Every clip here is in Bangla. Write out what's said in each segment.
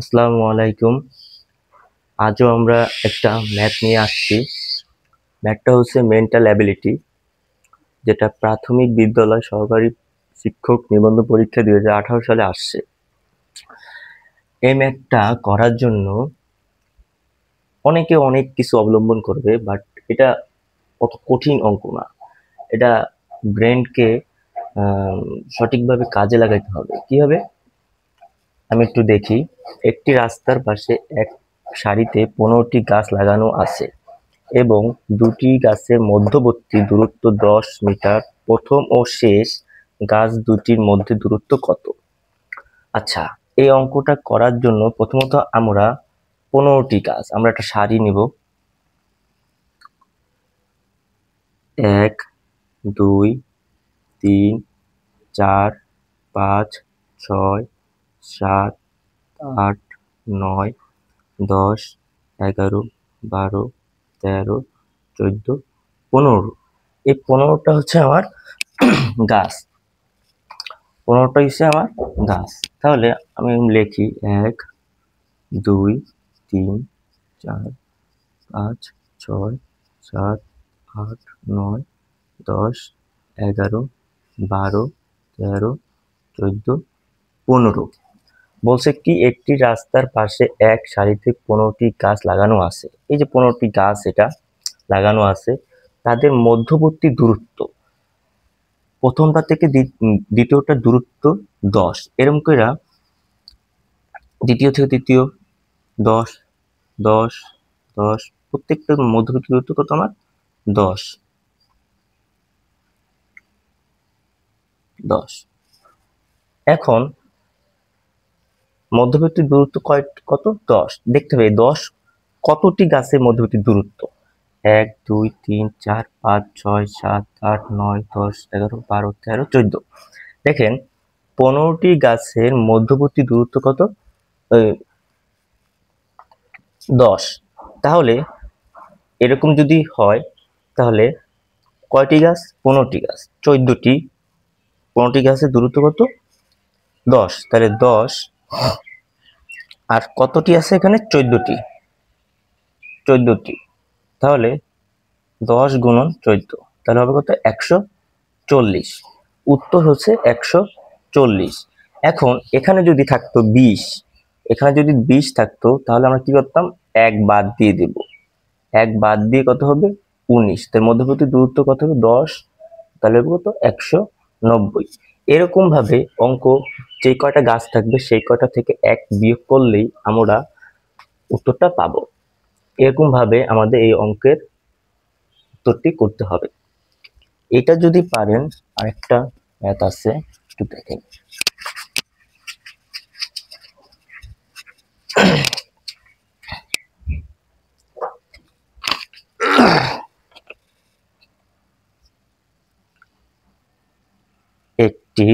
আসসালামু আলাইকুম। আজও আমরা একটা ম্যাথ নিয়ে আসছি। ম্যাথটা হচ্ছে মেন্টাল অ্যাবিলিটি, যেটা প্রাথমিক বিদ্যালয় সহকারী শিক্ষক নিবন্ধন পরীক্ষা 2018 সালে আসছে। এই ম্যাথটা করার জন্য অনেকে অনেক কিছু অবলম্বন করবে, বাট এটা অত কঠিন অঙ্ক না। এটা ব্রেনকে সঠিকভাবে কাজে লাগাইতে হবে। কিভাবে আমি একটু দেখি। একটি রাস্তার পাশে এক সারিতে 15টি গাছ লাগানো আছে এবং দুটি গাছের মধ্যবর্তী দূরত্ব 10 মিটার। প্রথম ও শেষ গাছ দুটির মধ্যে দূরত্ব কত? আচ্ছা, এই অঙ্কটা করার জন্য প্রথমত আমরা 15টি গাছ, আমরা একটা সারি নিব। 1 2 3 4 5 6 7 8 9 10 11 12 13 14 15। এই 15টা হচ্ছে আমার গাছ। 15টা হচ্ছে আমার গাছ। তাহলে আমি লিখি 1 2 3 4 5 6 7 8 9 10 11 12 13 14 15। বলছে কি একটি রাস্তার পাশে এক সারিতে 15টি গাছ লাগানো আছে। এই যে 15টি গাছ এটা লাগানো আছে, তাদের মধ্যবর্তী দূরত্ব প্রথমটা থেকে দ্বিতীয়টার দূরত্ব 10। এরকম করে দ্বিতীয় থেকে তৃতীয় 10 10 10, প্রত্যেকটার মধ্যবর্তী দূরত্ব কত আমার? 10 10। এখন মধ্যবর্তী দূরত্ব কত? 10 দেখতে হবে। 10 কতটি গাছের মধ্যবর্তী দূরত্ব? 1 2 3 4 5 6 7 8 9 10 11 12 13 14। দেখেন 15টি গাছের মধ্যবর্তী দূরত্ব কত? 10। তাহলে এরকম যদি হয়, তাহলে কয়টি গাছ? 15টি গাছ, 14টি। 15টি গাছের দূরত্ব কত? 10। তাহলে 10 আর কতটি আছে এখানে? 14টি। 14টি। তাহলে 10 গুণন 14, তাহলে হবে কত? 140। উত্তর হচ্ছে 140। এখন এখানে যদি থাকতো 20, এখানে যদি 20 থাকতো, তাহলে আমরা কি করতাম? 1 বাদ দিয়ে দেব। 1 বাদ দিয়ে কত হবে? 19। তার মধ্যবর্তী দূরত্ব কত হবে? 10। তাহলে হবে কত? 190। এরকম ভাবে অঙ্ক, যে কয়টা গাছ থাকবে সেই কয়টা থেকে 1 বিয়োগ করলেই আমরা উত্তরটা পাবো। এরকম ভাবে আমাদের এই অঙ্কের উত্তরটি করতে হবে। এটা যদি পারেন, আরেকটা ম্যাথ আছে, একটু দেখেন। একটি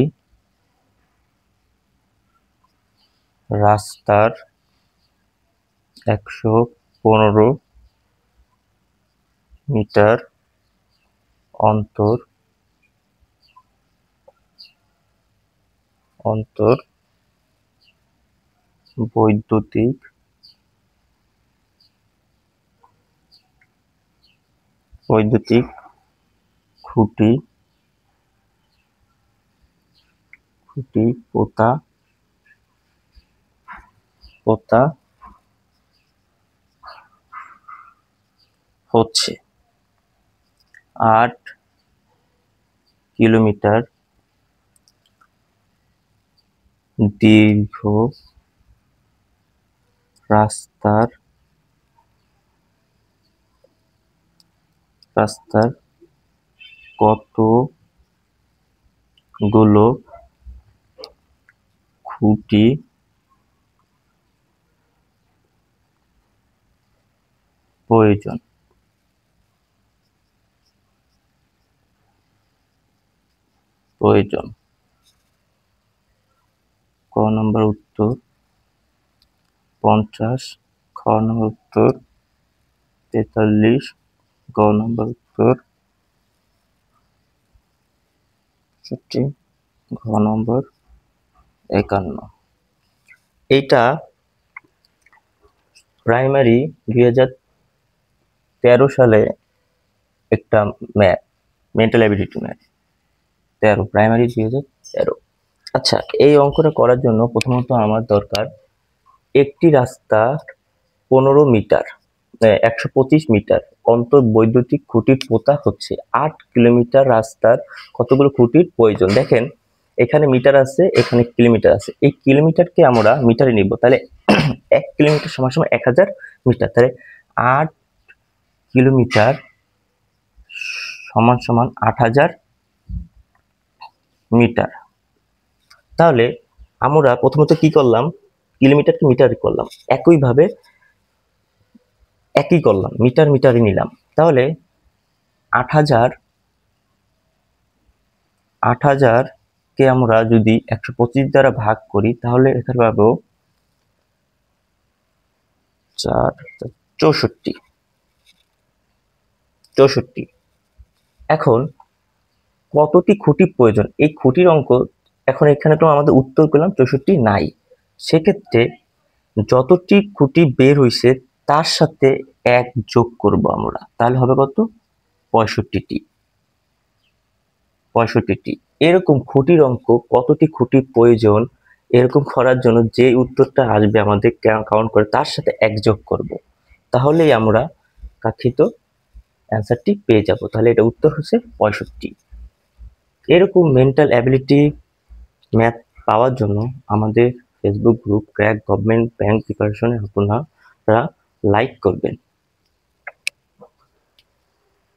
রাস্তার 115 মিটার অন্তর অন্তর বৈদ্যুতিক খুঁটি পোতা হচ্ছে। 8 কিলোমিটার দীর্ঘ রাস্তার কতগুলো খুঁটি প্রয়োজন? ক নম্বর উত্তর 50, খ নম্বর উত্তর 43, গ নম্বর উত্তর 65, ঘ নম্বর 51। এইটা প্রাইমারি 2013 সালে একটা math, mental ability math 13, primary 2013। আচ্ছা, এই অঙ্কটা করার জন্য প্রথমত আমার দরকার একটি রাস্তা 15 মিটার, 125 মিটার অন্তর বৈদ্যুতিক খুঁটি পোতা হচ্ছে। 8 কিলোমিটার রাস্তার কতগুলো খুঁটির প্রয়োজন? দেখেন এখানে মিটার আছে, এখানে কিলোমিটার আছে। এই কিলোমিটারকে আমরা মিটারে নিব, তাহলে 1 কিলোমিটার সমান সমান 1000 মিটার। তাহলে 8 কিলোমিটার সমান সমান 8000 মিটার। তাহলে আমরা প্রথমত কি করলাম, কিলোমিটারকে মিটারে করলাম, একই করলাম, মিটার মিটারে নিলাম। তাহলে 8000 কে আমরা যদি 125 দ্বারা ভাগ করি তাহলে এখানে পাবো 64। এখন কতটি খুঁটি প্রয়োজন, এই খুঁটির অঙ্ক এখন এখানে তো আমাদের উত্তর পেলাম 64 নাই। সেক্ষেত্রে যতটি খুঁটি বের হয়েছে তার সাথে 1 যোগ করব আমরা, তাহলে হবে কত? 65টি। এরকম খুঁটির অঙ্ক কতটি খুঁটি প্রয়োজন এরকম করার জন্য যে উত্তরটা আসবে আমাদের কাউন্ট করে তার সাথে 1 যোগ করব, তাহলেই আমরা কাঙ্ক্ষিত অ্যান্সারটি পেয়ে যাব। তাহলে এটা উত্তর হচ্ছে 65। এরকম মেন্টাল অ্যাবিলিটি ম্যাথ পাওয়ার জন্য আমাদের Facebook group crack government bank প্রিপারেশনে আপনারা লাইক করবেন।